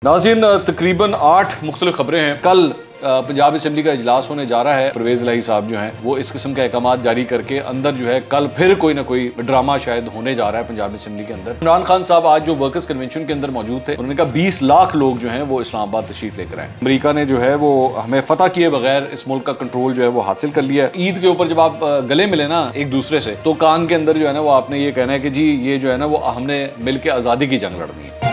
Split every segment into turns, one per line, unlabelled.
नाज़रीन, तकरीबन 8 मुख्तलिफ खबरें हैं। कल पंजाब असम्बली का इजलास होने जा रहा है। परवेज़ इलाही साहब जो हैं वो इस किस्म के अहकाम जारी करके अंदर जो है कल फिर कोई ना कोई ड्रामा शायद होने जा रहा है पंजाब असम्बली के अंदर। इमरान खान साहब आज जो वर्कर्स कन्वेंशन के अंदर मौजूद थे, उन्होंने कहा 20 लाख लोग जो हैं वो इस्लामाबाद तशरीफ लेकर आए। अमेरिका ने जो है वो हमें फतह किए बगैर इस मुल्क का कंट्रोल जो है वो हासिल कर लिया। ईद के ऊपर जब आप गले मिले ना एक दूसरे से, तो कान के अंदर जो है ना वो आपने ये कहना है कि जी ये जो है ना वो हमने मिल के आज़ादी की जंग लड़नी है।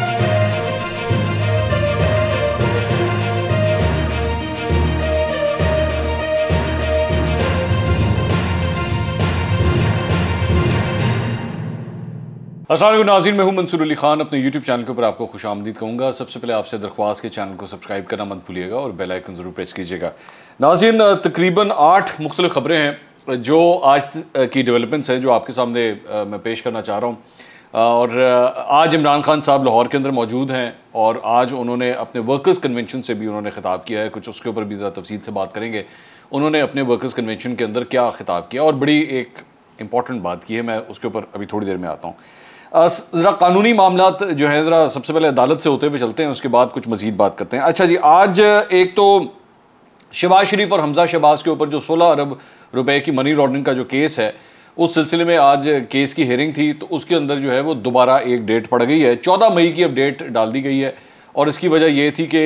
अस्सलाम वालेकुम नाज़रीन, मैं हूं मंसूर अली खान। अपने YouTube चैनल के ऊपर आपको खुशामदीद कहूँगा। सबसे पहले आपसे दरख्वास्त के चैनल को सब्सक्राइब करना मत भूलिएगा और बेल आइकन ज़रूर प्रेस कीजिएगा। नाज़रीन, तकरीबन 8 मुख्तलिफ खबरें हैं जो आज की डेवलपमेंट्स हैं जो आपके सामने मैं पेश करना चाह रहा हूँ। और आज इमरान खान साहब लाहौर के अंदर मौजूद हैं और आज उन्होंने अपने वर्कर्स कन्वेंशन से भी उन्होंने खिताब किया है। कुछ उसके ऊपर भी ज़रा तफसील से बात करेंगे। उन्होंने अपने वर्कर्स कन्वेंशन के अंदर क्या खिताब किया और बड़ी एक इंपॉर्टेंट बात की है, मैं उसके ऊपर अभी थोड़ी देर में आता हूँ। ज़रा कानूनी मामलात जो है ज़रा सबसे पहले अदालत से होते हुए चलते हैं, उसके बाद कुछ मज़ीद बात करते हैं। अच्छा जी, आज एक तो शहबाज शरीफ और हमजा शहबाज के ऊपर जो 16 अरब रुपए की मनी लॉन्ड्रिंग का जो केस है, उस सिलसिले में आज केस की हेयरिंग थी, तो उसके अंदर जो है वो दोबारा एक डेट पड़ गई है। 14 मई की अब डेट डाल दी गई है और इसकी वजह ये थी कि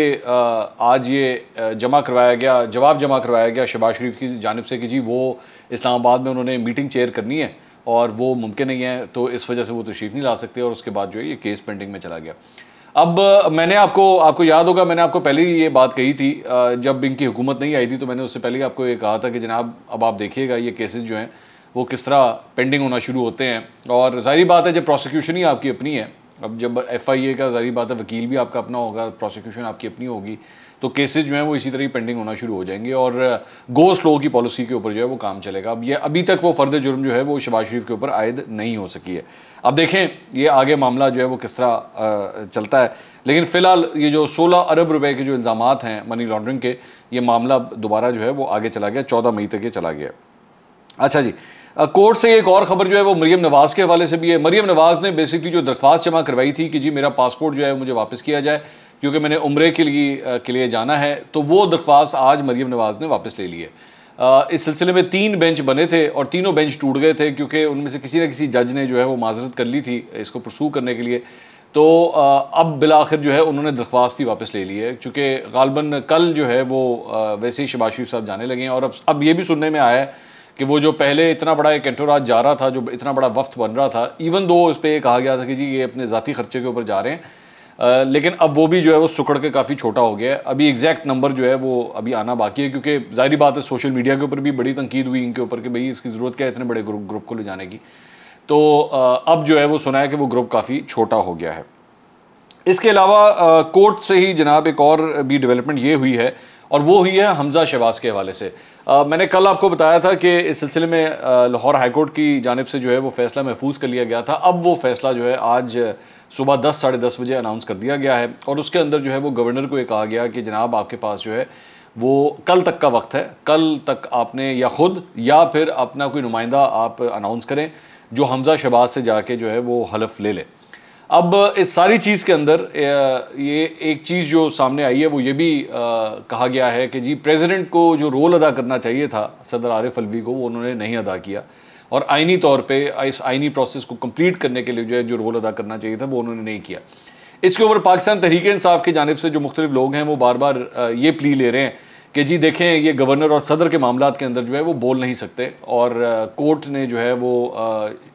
आज ये जमा करवाया गया, जवाब जमा करवाया गया शहबाज शरीफ की जानिब से कि जी वो इस्लामाबाद में उन्होंने मीटिंग चेयर करनी है और वो मुमकिन नहीं है, तो इस वजह से वो तशरीफ़ नहीं ला सकते और उसके बाद जो है ये केस पेंडिंग में चला गया। अब मैंने आपको याद होगा, मैंने आपको पहले ही ये बात कही थी जब इनकी हुकूमत नहीं आई थी, तो मैंने उससे पहले ही आपको ये कहा था कि जनाब अब आप देखिएगा ये केसेस जो हैं वो किस तरह पेंडिंग होना शुरू होते हैं। और ज़ाहिर बात है जब प्रोसिक्यूशन ही आपकी अपनी है, अब जब FIA का ज़ाहिर बात है वकील भी आपका अपना होगा, प्रोसिक्यूशन आपकी अपनी होगी, तो केसेस जो हैं वो इसी तरह ही पेंडिंग होना शुरू हो जाएंगे और गो स्लो की पॉलिसी के ऊपर जो है वो काम चलेगा। अब ये अभी तक वो फ़र्द जुर्म जो है वो शहबाज शरीफ के ऊपर आयद नहीं हो सकी है। अब देखें ये आगे मामला जो है वो किस तरह चलता है, लेकिन फ़िलहाल ये जो 16 अरब रुपए के जो इल्ज़ामात हैं मनी लॉन्ड्रिंग के, ये मामला दोबारा जो है वो आगे चला गया, 14 मई तक ये चला गया। अच्छा जी, कोर्ट से एक और खबर जो है वो मरियम नवाज़ के हवाले से भी है। मरियम नवाज़ ने बेसिकली जो दरख्वास्त जमा करवाई थी कि जी मेरा पासपोर्ट जो है मुझे वापस किया जाए क्योंकि मैंने उम्रे के लिए जाना है, तो वो दरख्वास्त आज मरियम नवाज़ ने वापस ले ली है। इस सिलसिले में 3 बेंच बने थे और तीनों बेंच टूट गए थे क्योंकि उनमें से किसी न किसी जज ने जो है वो माजरत कर ली थी इसको परसू करने के लिए। तो अब बिलाखिर जो है उन्होंने दरख्वास्त ही वापस ले ली है, चूँकि गालबन कल जो है वो वैसे ही शहबाज शरीफ साहब जाने लगे हैं। और अब ये भी सुनने में आया है कि वो जो पहले इतना बड़ा एक एंटोराज जा रहा था, जो इतना बड़ा वफ्त बन रहा था, इवन दो इस पर कहा गया था कि जी ये अपने ज़ाती खर्चे के ऊपर जा रहे हैं, लेकिन अब वो भी जो है वो सुकड़ के काफ़ी छोटा हो गया है। अभी एग्जैक्ट नंबर जो है वो अभी आना बाकी है, क्योंकि ज़ाहिर बात है सोशल मीडिया के ऊपर भी बड़ी तनकीद हुई इनके ऊपर कि भाई इसकी ज़रूरत क्या है इतने बड़े ग्रुप को ले जाने की। तो अब जो है वो सुना है कि वो ग्रुप काफ़ी छोटा हो गया है। इसके अलावा कोर्ट से ही जनाब एक और भी डेवलपमेंट ये हुई है और वो हुई है हमजा शहबाज के हवाले से। मैंने कल आपको बताया था कि इस सिलसिले में लाहौर हाई कोर्ट की जानिब से जो है वो फ़ैसला महफूज कर लिया गया था। अब वो फ़ैसला जो है आज सुबह 10 साढ़े 10 बजे अनाउंस कर दिया गया है और उसके अंदर जो है वो गवर्नर को ये कहा गया कि जनाब आपके पास जो है वो कल तक का वक्त है, कल तक आपने या ख़ुद या फिर अपना कोई नुमाइंदा आप अनाउंस करें जो हमजा शहबाज से जाके जो है वो हलफ ले ले। अब इस सारी चीज़ के अंदर ये एक चीज़ जो सामने आई है वो ये भी कहा गया है कि जी प्रेसिडेंट को जो रोल अदा करना चाहिए था सदर आरिफ अलवी को, वो उन्होंने नहीं अदा किया और आइनी तौर पे इस आइनी प्रोसेस को कंप्लीट करने के लिए जो रोल अदा करना चाहिए था वो उन्होंने नहीं किया। इसके ऊपर पाकिस्तान तहरीक इंसाफ की जानिब से जो मुख्तलिफ लोग हैं वो बार बार ये प्ली ले रहे हैं कि जी देखें ये गवर्नर और सदर के मामलात के अंदर जो है वो बोल नहीं सकते और कोर्ट ने जो है वो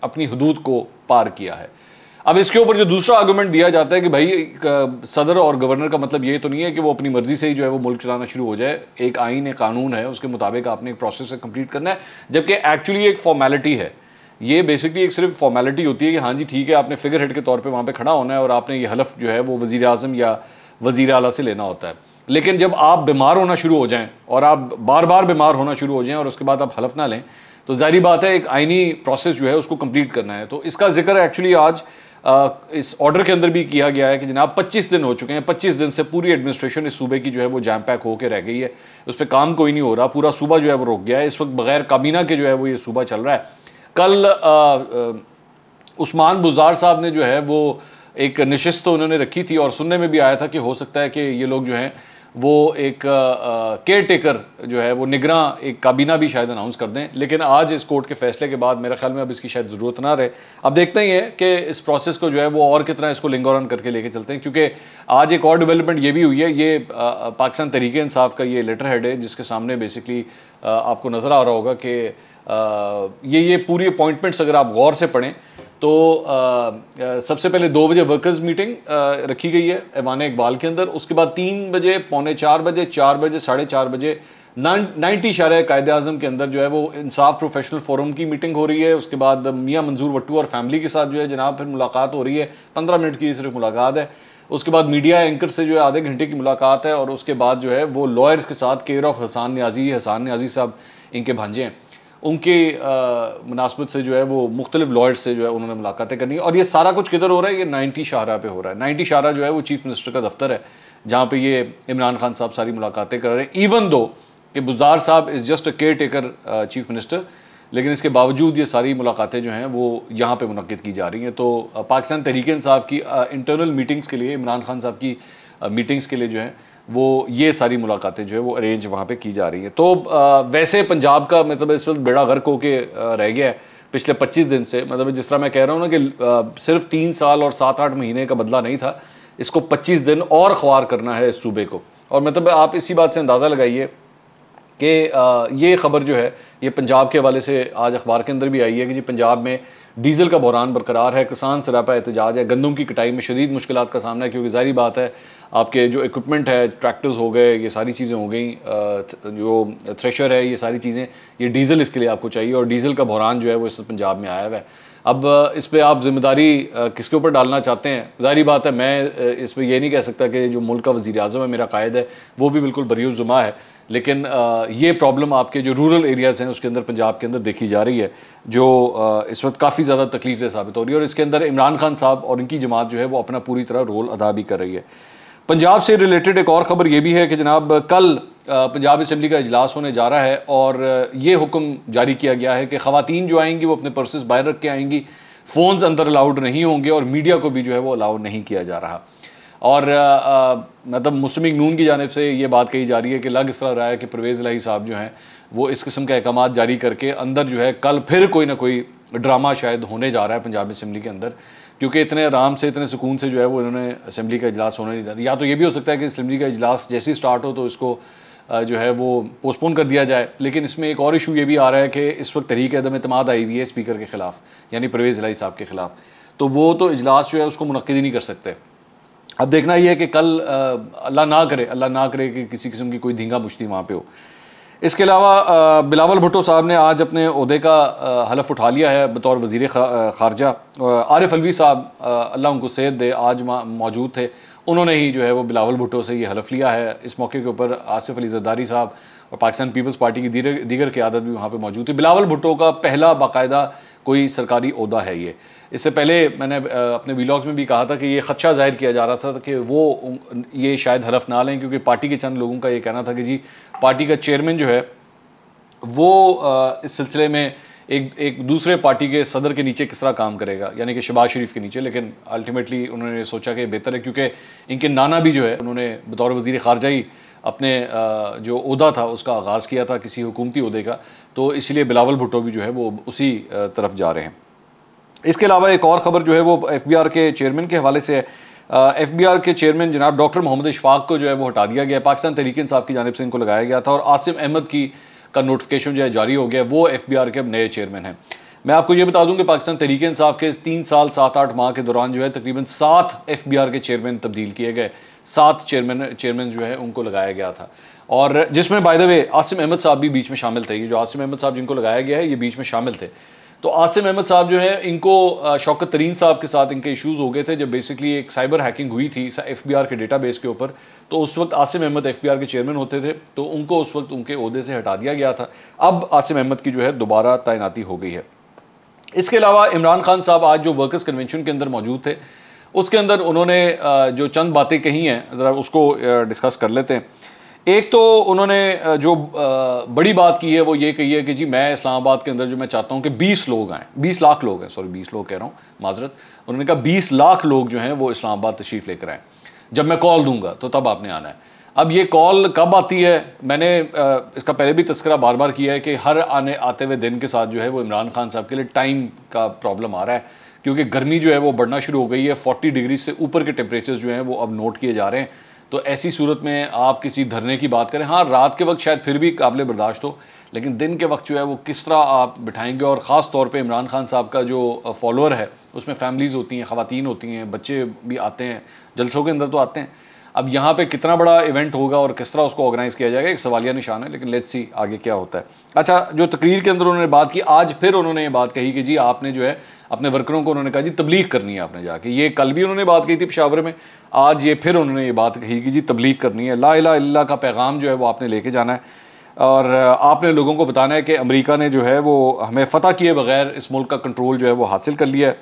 अपनी हदूद को पार किया है। अब इसके ऊपर जो दूसरा आर्गूमेंट दिया जाता है कि भाई सदर और गवर्नर का मतलब ये तो नहीं है कि वो अपनी मर्जी से ही जो है वो मुल्क चलाना शुरू हो जाए। एक आइन है, कानून है, उसके मुताबिक आपने एक प्रोसेस से कंप्लीट करना है, जबकि एक्चुअली एक फॉर्मेलिटी है। ये बेसिकली एक सिर्फ फॉर्मेलिटी होती है कि हाँ जी ठीक है आपने फिगर हेड के तौर पर वहाँ पर खड़ा होना है और आपने ये हलफ जो है वो वज़ीर आज़म या वज़ीर आला से लेना होता है। लेकिन जब आप बीमार होना शुरू हो जाएँ और आप बार बार बीमार होना शुरू हो जाएँ और उसके बाद आप हलफ ना लें, तो ज़ाहिर बात है एक आइनी प्रोसेस जो है उसको कंप्लीट करना है। तो इसका जिक्र एक्चुअली आज इस ऑर्डर के अंदर भी किया गया है कि जनाब 25 दिन हो चुके हैं, 25 दिन से पूरी एडमिनिस्ट्रेशन इस सूबे की जो है वो जैम पैक होकर रह गई है, उस पर काम कोई नहीं हो रहा, पूरा सूबा जो है वो रुक गया है। इस वक्त बगैर काबीना के जो है वो ये सूबा चल रहा है। कल उस्मान बुज़दार साहब ने जो है वो एक नशिस्त तो उन्होंने रखी थी और सुनने में भी आया था कि हो सकता है कि ये लोग जो हैं वो एक केयर टेकर जो है वो निगरां एक काबीना भी शायद अनाउंस कर दें। लेकिन आज इस कोर्ट के फैसले के बाद मेरे ख्याल में अब इसकी शायद ज़रूरत ना रहे। अब देखते ही है कि इस प्रोसेस को जो है वो और कितना इसको लिंगर ऑन करके लेके चलते हैं, क्योंकि आज एक और डेवलपमेंट ये भी हुई है। ये पाकिस्तान तहरीक इंसाफ का ये लेटर हेड है जिसके सामने बेसिकली आपको नज़र आ रहा होगा कि ये पूरी अपॉइंटमेंट्स अगर आप गौर से पढ़ें तो सबसे पहले 2 बजे वर्कर्स मीटिंग रखी गई है ऐवान इकबाल के अंदर। उसके बाद 3 बजे, पौने 4 बजे, 4 बजे, 4:30 बजे 90 शारे कायदे आज़म के अंदर जो है वो इंसाफ प्रोफेशनल फोरम की मीटिंग हो रही है। उसके बाद मियाँ मंजूर वट्टू और फैमिली के साथ जो है जनाब फिर मुलाकात हो रही है, 15 मिनट की सिर्फ मुलाकात है। उसके बाद मीडिया एंकर से जो है आधे घंटे की मुलाकात है और उसके बाद जो है वो लॉयर्स के साथ केयर ऑफ हसान न्याजी साहब इनके भांजे हैं, उनके मुनासबत से जो है वो मुख्तलिफ लॉयर्स से जो है उन्होंने मुलाकातें करनी है। और ये सारा कुछ किधर हो रहा है? ये 90 शाहरा पे हो रहा है। 90 शाहरा जो है वो चीफ मिनिस्टर का दफ्तर है जहाँ पे ये इमरान खान साहब सारी मुलाकातें कर रहे हैं। इवन दो कि बुज़दार साहब is just a care taker chief minister, लेकिन इसके बावजूद ये सारी मुलाकातें जो हैं वो यहाँ पे मुनक्किद की जा रही हैं। तो पाकिस्तान तहरीक इंसाफ की इंटरनल मीटिंग्स के लिए, इमरान खान साहब की मीटिंग्स के लिए जो है वो ये सारी मुलाकातें जो है वो अरेंज वहाँ पे की जा रही है। तो वैसे पंजाब का मतलब इस वक्त बेड़ा गर्क होके रह गया है पिछले 25 दिन से। मतलब जिस तरह मैं कह रहा हूँ ना कि सिर्फ 3 साल और 7-8 महीने का बदला नहीं था, इसको 25 दिन और ख्वार करना है इस सूबे को। और मतलब आप इसी बात से अंदाज़ा लगाइए कि ये ख़बर जो है ये पंजाब के हवाले से आज अखबार के अंदर भी आई है कि जी पंजाब में डीज़ल का बहरान बरकरार है, किसान सरापा एहतजाज है, गंदम की कटाई में शदीद मुश्किलात का सामना है, क्योंकि ज़ाहिर बात है आपके जो इक्विपमेंट है, ट्रैक्टर्स हो गए, ये सारी चीज़ें हो गई, जो थ्रेशर है, ये सारी चीज़ें, ये डीज़ल इसके लिए आपको चाहिए और डीज़ल का बहरान जो है वो इस पंजाब में आया हुआ है। अब इस पर आप जिम्मेदारी किसके ऊपर डालना चाहते हैं? ज़ाहिर बात है मैं इस पर यह नहीं कह सकता कि जो मुल्क का वज़ीर आज़म है, मेरा कायद है, वो भी बिल्कुल बरीउज़्ज़ुमा है, लेकिन ये प्रॉब्लम आपके जो रूरल एरियाज़ हैं उसके अंदर पंजाब के अंदर देखी जा रही है, जो इस वक्त काफ़ी ज़्यादा तकलीफ साबित हो रही है। और इसके अंदर इमरान खान साहब और इनकी जमात जो है वो अपना पूरी तरह रोल अदा भी कर रही है। पंजाब से रिलेटेड एक और ख़बर ये भी है कि जनाब कल पंजाब असम्बली का इजलास होने जा रहा है और ये हुक्म जारी किया गया है कि ख़वातीन जो आएंगी वो अपने पर्सेस बाहर रख के आएंगी, फ़ोन्स अंदर अलाउड नहीं होंगे और मीडिया को भी जो है वो अलाउ नहीं किया जा रहा। और मतलब मुस्लिम लीग नून की जानिब से ये बात कही जा रही है कि लग इस तरह रहा है कि परवेज़ इलाही साहब जो हैं वो इस किस्म के अहकाम जारी करके अंदर जो है कल फिर कोई ना कोई ड्रामा शायद होने जा रहा है पंजाब असम्बली के अंदर, क्योंकि इतने आराम से, इतने सुकून से जो है वो इन्होंने असम्बली का इजलास होने नहीं दिया। या तो ये भी हो सकता है कि असम्बली का इजलास जैसे ही स्टार्ट हो तो इसको जो है वो पोस्टपोन कर दिया जाए। लेकिन इसमें एक और इशू ये भी आ रहा है कि इस वक्त तहरीक अदम एतमाद आई हुई है स्पीकर के ख़िलाफ़, यानी परवेज़ इलाही साहब के ख़िलाफ़, तो वो तो इजलास जो है उसको मुनक्किद ही नहीं कर सकते। अब देखना ये है कि कल अल्लाह ना करे कि किसी किस्म की कोई धींगा मुश्ती वहाँ पे हो। इसके अलावा बिलावल भुट्टो साहब ने आज अपने ओहदे का हलफ उठा लिया है बतौर वज़ीर ख़ारजा। आरिफ अलवी साहब अल्लाह उनको सेहत दे आज मौजूद थे, उन्होंने ही जो है वो बिलावल भुट्टो से ये हलफ लिया है। इस मौके के ऊपर आसिफ अली ज़रदारी साहब और पाकिस्तान पीपल्स पार्टी की दीगर क़यादत भी वहाँ पे मौजूद थी। बिलावल भुट्टो का पहला बाकायदा कोई सरकारी ओहदा है ये। इससे पहले मैंने अपने वीलॉग्स में भी कहा था कि ये ख़दशा ज़ाहिर किया जा रहा था कि वो ये शायद हलफ ना लें, क्योंकि पार्टी के चंद लोगों का ये कहना था कि जी पार्टी का चेयरमैन जो है वो इस सिलसिले में एक दूसरे पार्टी के सदर के नीचे किस तरह काम करेगा, यानी कि शहबाज शरीफ के नीचे। लेकिन अल्टीमेटली उन्होंने सोचा कि बेहतर है, क्योंकि इनके नाना भी जो है उन्होंने बतौर वज़ीर ख़ारजा ही अपने जो ओहदा था उसका आगाज़ किया था किसी हुकूमती ओहदे का, तो इसलिए बिलावल भुट्टो भी जो है वो उसी तरफ जा रहे हैं। इसके अलावा एक और ख़बर जो है वो FBR के चेयरमैन के हवाले से है। FBR के चेयरमैन जनाब डॉक्टर मोहम्मद इशफाक को जो है वो हटा दिया गया। पाकिस्तान तहरीक इंसाफ की जानिब से इनको लगाया गया था और आसिम अहमद का नोटिफिकेशन जो है जारी हो गया, वो FBR के अब नए चेयरमैन हैं। मैं आपको ये बता दूं कि पाकिस्तान तहरीक इंसाफ के 3 साल 7-8 माह के दौरान जो है तकरीबन 7 FBR के चेयरमैन तब्दील किए गए, 7 चेयरमैन जो है उनको लगाया गया था, और जिसमें by the way Asim Ahmed साहब भी बीच में शामिल थे। ये जो आसिम अहमद साहब जिनको लगाया गया है ये बीच में शामिल थे। तो आसिम अहमद साहब जो है इनको शौकत तरीन साहब के साथ इनके इश्यूज़ हो गए थे जब बेसिकली एक साइबर हैकिंग हुई थी FBR के डेटाबेस के ऊपर। तो उस वक्त आसिम अहमद FBR के चेयरमैन होते थे, तो उनको उस वक्त उनके ओहदे से हटा दिया गया था। अब आसिम अहमद की जो है दोबारा तैनाती हो गई है। इसके अलावा इमरान खान साहब आज जो वर्कर्स कन्वेंशन के अंदर मौजूद थे उसके अंदर उन्होंने जो चंद बातें कही हैं ज़रा उसको डिस्कस कर लेते हैं। एक तो उन्होंने जो बड़ी बात की है वो ये कही है कि जी मैं इस्लामाबाद के अंदर जो मैं चाहता हूँ कि 20 लोग आएँ, 20 लाख लोग हैं, सॉरी 20 लोग कह रहा हूँ, माजरत। उन्होंने कहा 20 लाख लोग जो हैं वो इस्लामाबाद तशरीफ़ लेकर आएँ, जब मैं कॉल दूंगा तो तब आपने आना है। अब ये कॉल कब आती है, मैंने इसका पहले भी तस्करा बार बार किया है कि हर आते हुए दिन के साथ जो है वो इमरान खान साहब के लिए टाइम का प्रॉब्लम आ रहा है, क्योंकि गर्मी जो है वो बढ़ना शुरू हो गई है। 40 डिग्री से ऊपर के टेम्परेचर जो हैं वो अब नोट किए जा रहे हैं। तो ऐसी सूरत में आप किसी धरने की बात करें, हाँ रात के वक्त शायद फिर भी काबिल बर्दाश्त हो, लेकिन दिन के वक्त जो है वो किस तरह आप बिठाएंगे। और ख़ास तौर पे इमरान खान साहब का जो फॉलोअर है उसमें फैमिलीज़ होती हैं, ख़वातीन होती हैं, बच्चे भी आते हैं, जलसों के अंदर तो आते हैं। अब यहाँ पे कितना बड़ा इवेंट होगा और किस तरह उसको ऑर्गेनाइज़ किया जाएगा, एक सवालिया निशान है, लेकिन लेट्स सी आगे क्या होता है। अच्छा, जो तकरीर के अंदर उन्होंने बात की, आज फिर उन्होंने ये बात कही कि जी आपने जो है अपने वर्करों को, उन्होंने कहा जी तबलीग करनी है आपने जाके। ये कल भी उन्होंने बात की थी पेशावर में, आज ये फिर उन्होंने ये बात कही कि जी तबलीग करनी है, ला इलाहा इल्लल्लाह का पैगाम जो है वो आपने लेके जाना है और आपने लोगों को बताना है कि अमेरिका ने जो है वो हमें फ़तह किए बगैर इस मुल्क का कंट्रोल जो है वो हासिल कर लिया है।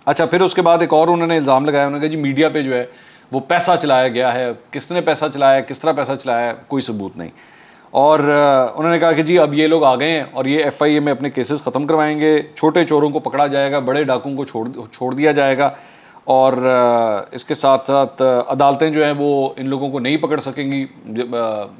अच्छा, फिर उसके बाद एक और उन्होंने इल्ज़ाम लगाया, उन्होंने कहा जी मीडिया पे जो है वो पैसा चलाया गया है, किसने पैसा चलाया, किस तरह पैसा चलाया, कोई सबूत नहीं। और उन्होंने कहा कि जी अब ये लोग आ गए हैं और ये FIA में अपने केसेस ख़त्म करवाएंगे, छोटे चोरों को पकड़ा जाएगा, बड़े डाकुओं को छोड़ दिया जाएगा और इसके साथ साथ अदालतें जो हैं वो इन लोगों को नहीं पकड़ सकेंगी।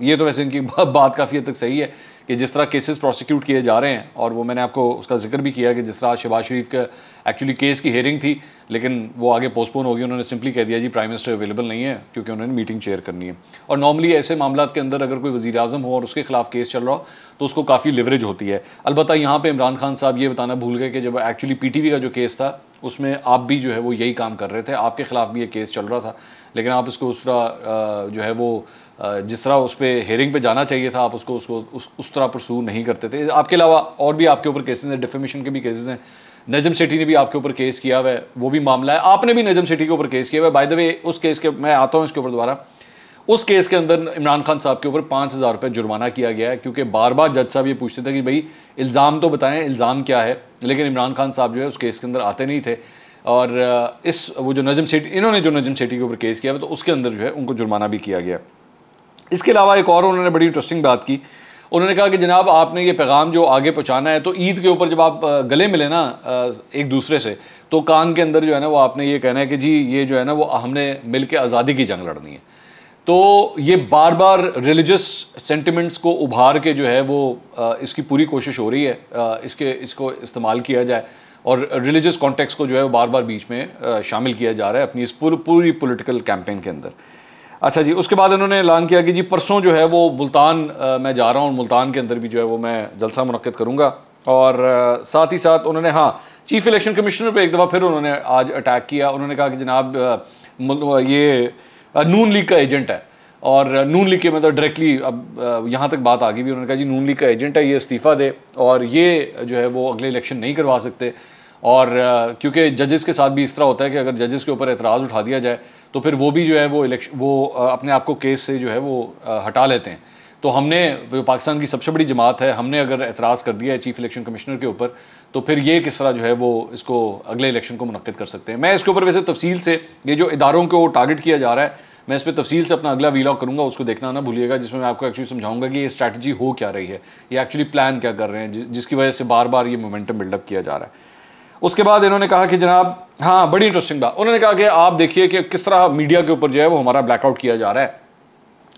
ये तो वैसे इनकी बात काफ़ी हद तक सही है कि जिस तरह केसेस प्रोसिक्यूट किए जा रहे हैं, और वो मैंने आपको उसका जिक्र भी किया कि जिस तरह शहबाज शरीफ का एक्चुअली केस की हेयरिंग थी लेकिन वो आगे पोस्टपोन हो गई। उन्होंने सिंपली कह दिया जी प्राइम मिनिस्टर अवेलेबल नहीं है, क्योंकि उन्होंने मीटिंग चेयर करनी है। और नॉर्मली ऐसे मामला के अंदर अगर कोई वज़ीर आज़म हो और उसके खिलाफ केस चल रहा हो तो उसको काफ़ी लिवरेज होती है। अलबत्ता यहाँ पर इमरान खान साहब ये बताना भूल गए कि जब एक्चुअली PTV का जो केस था उसमें आप भी जो है वो यही काम कर रहे थे, आपके खिलाफ भी ये केस चल रहा था, लेकिन आप इसको उस तरह जो है वो जिस तरह उस पर हेयरिंग पे जाना चाहिए था आप उसको उस तरह परसू नहीं करते थे। आपके अलावा और भी आपके ऊपर केसेस हैं, डिफेमेशन के भी केसेस हैं, नजम सेठी ने भी आपके ऊपर केस किया हुआ है, वो भी मामला है, आपने भी नजम सेठी के ऊपर केस किया हुआ है। बाय द वे उस केस के, मैं आता हूँ इसके ऊपर दोबारा, उस केस के अंदर इमरान खान साहब के ऊपर 5000 रुपये जुर्माना किया गया है, क्योंकि बार बार जज साहब ये पूछते थे कि भाई इल्ज़ाम तो बताएं, इल्ज़ाम क्या है, लेकिन इमरान खान साहब जो है उस केस के अंदर आते नहीं थे। और इस वो जो नजम सेठी, इन्होंने जो नजम सेठी के ऊपर केस किया है तो उसके अंदर जो है उनको जुर्माना भी किया गया। इसके अलावा एक और उन्होंने बड़ी इंटरेस्टिंग बात की, उन्होंने कहा कि जनाब आपने ये पैगाम जो आगे पहुंचाना है तो ईद के ऊपर जब आप गले मिले ना एक दूसरे से, तो कान के अंदर जो है ना वो आपने ये कहना है कि जी ये जो है ना वो हमने मिल के आज़ादी की जंग लड़नी है। तो ये बार बार रिलीजियस सेंटिमेंट्स को उभार के जो है वो इसकी पूरी कोशिश हो रही है इसको इस्तेमाल किया जाए और रिलीजियस कॉन्टेक्स्ट को जो है वो बार बार बीच में शामिल किया जा रहा है अपनी इस पूरी पॉलिटिकल कैंपेन के अंदर। अच्छा जी, उसके बाद उन्होंने ऐलान किया कि जी परसों जो है वो मुल्तान मैं जा रहा हूँ, मुल्तान के अंदर भी जो है वो मैं जलसा मुनक्किद करूँगा। और साथ ही साथ उन्होंने चीफ इलेक्शन कमिश्नर पे एक दफ़ा फिर उन्होंने आज अटैक किया। उन्होंने कहा कि जनाब ये नून लीग का एजेंट है और नून लीग के मतलब डायरेक्टली अब यहाँ तक बात आ गई भी। उन्होंने कहा जी नून लीग का एजेंट है, ये इस्तीफ़ा दे और ये जो है वो अगले इलेक्शन नहीं करवा सकते। और क्योंकि जजेस के साथ भी इस तरह होता है कि अगर जजेस के ऊपर एतराज़ उठा दिया जाए तो फिर वो भी जो है वो अपने आप को केस से जो है वो हटा लेते हैं। तो हमने, पाकिस्तान की सबसे बड़ी जमात है, हमने अगर एतराज़ कर दिया है चीफ इलेक्शन कमिश्नर के ऊपर तो फिर ये किस तरह जो है वो इसको अगले इलेक्शन को मुनक्किद कर सकते हैं। मैं इसके ऊपर वैसे तफसील से, ये जो इदारों को टारगेट किया जा रहा है, मैं इस पर तफसील से अपना अगला वीलॉग करूँगा, उसको देखना ना भूलिएगा, जिसमें मैं आपको एक्चुअली समझाऊंगा कि ये स्ट्रैटेजी हो क्या रही है, ये एक्चुअली प्लान क्या कर रहे हैं, जिसकी वजह से बार बार ये मोमेंटम बिल्डअप किया जा रहा है। उसके बाद इन्होंने कहा कि जनाब बड़ी इंटरेस्टिंग बात, उन्होंने कहा कि आप देखिए कि किस तरह मीडिया के ऊपर जो है वो हमारा ब्लैकआउट किया जा रहा है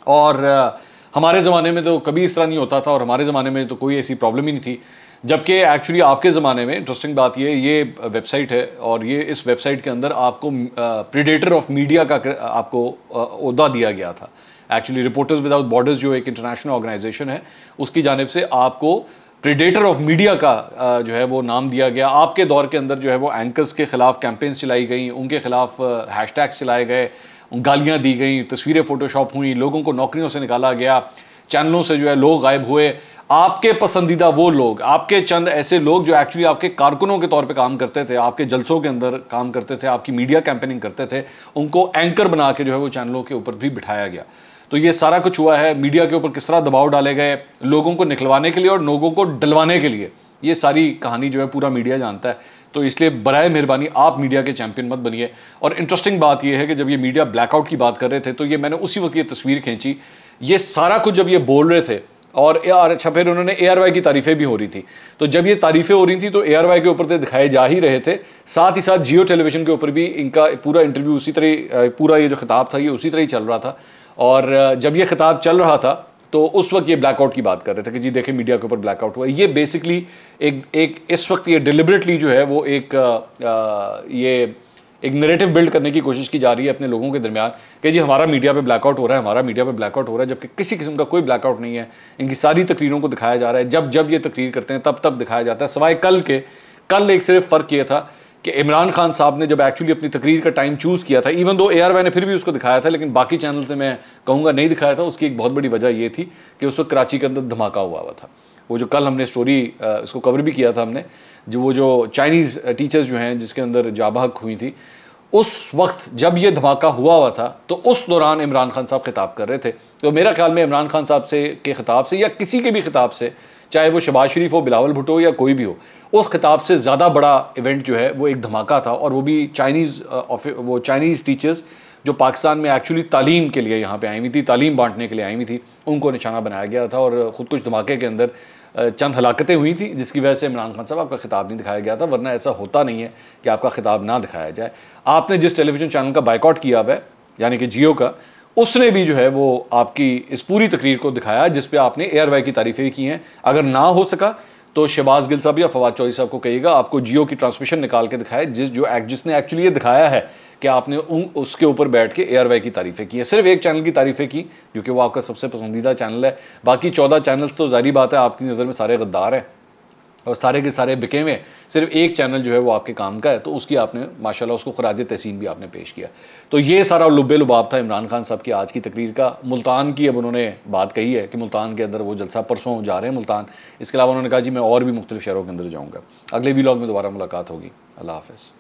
और हमारे ज़माने में तो कभी इस तरह नहीं होता था और हमारे ज़माने में तो कोई ऐसी प्रॉब्लम ही नहीं थी। जबकि एक्चुअली आपके ज़माने में इंटरेस्टिंग बात ये वेबसाइट है और ये इस वेबसाइट के अंदर आपको प्रीडेटर ऑफ मीडिया का आपको ओहदा दिया गया था। एक्चुअली रिपोर्टर्स विदाउट बॉर्डर्स जो एक इंटरनेशनल ऑर्गेनाइजेशन है उसकी जानिब से आपको प्रीडेटर ऑफ मीडिया का जो है वो नाम दिया गया। आपके दौर के अंदर जो है वो एंकर्स के खिलाफ कैंपेन्स चलाई गई, उनके खिलाफ हैशटैग्स चलाए गए, गालियाँ दी गई, तस्वीरें फ़ोटोशॉप हुई, लोगों को नौकरियों से निकाला गया, चैनलों से जो है लोग गायब हुए। आपके पसंदीदा वो लोग, आपके चंद ऐसे लोग जो एक्चुअली आपके कारकुनों के तौर पे काम करते थे, आपके जलसों के अंदर काम करते थे, आपकी मीडिया कैंपेनिंग करते थे, उनको एंकर बना के जो है वो चैनलों के ऊपर भी बिठाया गया। तो ये सारा कुछ हुआ है। मीडिया के ऊपर किस तरह दबाव डाले गए लोगों को निकलवाने के लिए और लोगों को डलवाने के लिए, ये सारी कहानी जो है पूरा मीडिया जानता है। तो इसलिए बराए मेहरबानी आप मीडिया के चैंपियन मत बनिए। और इंटरेस्टिंग बात यह है कि जब ये मीडिया ब्लैकआउट की बात कर रहे थे तो ये मैंने उसी वक्त ये तस्वीर खींची, ये सारा कुछ जब ये बोल रहे थे और अच्छा फिर उन्होंने ARY की तारीफें भी हो रही थी, तो जब ये तारीफें हो रही थी तो ARY के ऊपर तो दिखाए जा ही रहे थे, साथ ही साथ जियो टेलीविजन के ऊपर भी इनका पूरा इंटरव्यू उसी तरह, पूरा ये जो खिताब था ये उसी तरह ही चल रहा था। और जब ये खिताब चल रहा था तो उस वक्त ये ब्लैकआउट की बात कर रहे थे कि जी देखें मीडिया के ऊपर ब्लैकआउट हुआ। ये बेसिकली एक इस वक्त ये डिलिबरेटली जो है वो एक नैरेटिव बिल्ड करने की कोशिश की जा रही है अपने लोगों के दरमियान कि जी हमारा मीडिया पे ब्लैकआउट हो रहा है, हमारा मीडिया पे ब्लैकआउट हो रहा है, जबकि किसी किस्म का कोई ब्लैकआउट नहीं है। इनकी सारी तकरीरों को दिखाया जा रहा है, जब जब ये तकरीर करते हैं तब तब दिखाया जाता है, सिवाय कल के। कल एक सिर्फ फ़र्क ये था कि इमरान खान साहब ने जब एक्चुअली अपनी तकरीर का टाइम चूज़ किया था, इवन दो ARY ने फिर भी उसको दिखाया था, लेकिन बाकी चैनल से मैं कहूँगा नहीं दिखाया था। उसकी एक बहुत बड़ी वजह ये थी कि उस वक्त कराची के अंदर धमाका हुआ था। वो जो कल हमने स्टोरी इसको कवर भी किया था हमने, जो चाइनीज़ टीचर्स जो हैं जिसके अंदर जाबहक हुई थी, उस वक्त जब ये धमाका हुआ था तो उस दौरान इमरान खान साहब खिताब कर रहे थे। तो मेरा ख्याल में इमरान खान साहब के खिताब से या किसी के भी खिताब से, चाहे वो शहबाज शरीफ हो, बिलावल भुट्टो हो या कोई भी हो, उस खिताब से ज़्यादा बड़ा इवेंट जो है वो एक धमाका था। और वो भी चाइनीज़ टीचर्स जो पाकिस्तान में एक्चुअली तालीम के लिए यहाँ पे आई हुई थी, तालीम बांटने के लिए आई हुई थी, उनको निशाना बनाया गया था। और ख़ुद कुछ धमाके के अंदर चंद हलाकतें हुई थी जिसकी वजह से इमरान खान साहब आपका खिताब नहीं दिखाया गया था, वरना ऐसा होता नहीं है कि आपका खिताब ना दिखाया जाए। आपने जिस टेलीविज़न चैनल का बाइकआउट किया हुआ है यानी कि जियो का, उसने भी जो है वो आपकी इस पूरी तकरीर को दिखाया जिस पे आपने ARY की तारीफ़ें की हैं। अगर ना हो सका तो शहबाज गिल साहब या फवाद चौधरी साहब को कहिएगा आपको जियो की ट्रांसमिशन निकाल के दिखाए जिसने एक्चुअली ये दिखाया है कि आपने उसके ऊपर बैठ के ARY की तारीफ़ें की है। सिर्फ एक चैनल की तारीफ़ें की जो कि वो आपका सबसे पसंदीदा चैनल है, बाकी 14 चैनल्स तो ज़ाहिर बात है आपकी नज़र में सारे गद्दार हैं और सारे के सारे बिके हुए। सिर्फ एक चैनल जो है वो आपके काम का है, तो उसकी आपने माशाल्लाह उसको खराज तहसीन भी आपने पेश किया। तो ये सारा लुब्बे लुबाब था इमरान खान साहब की आज की तकरीर का। मुल्तान की अब उन्होंने बात कही है कि मुल्तान के अंदर वो जलसा परसों जा रहे हैं मुल्तान। इसके अलावा उन्होंने कहा जी मैं और भी मुख्तलिफ शहरों के अंदर जाऊँगा। अगले व्लॉग में दोबारा मुलाकात होगी। अल्लाह हाफ़िज़।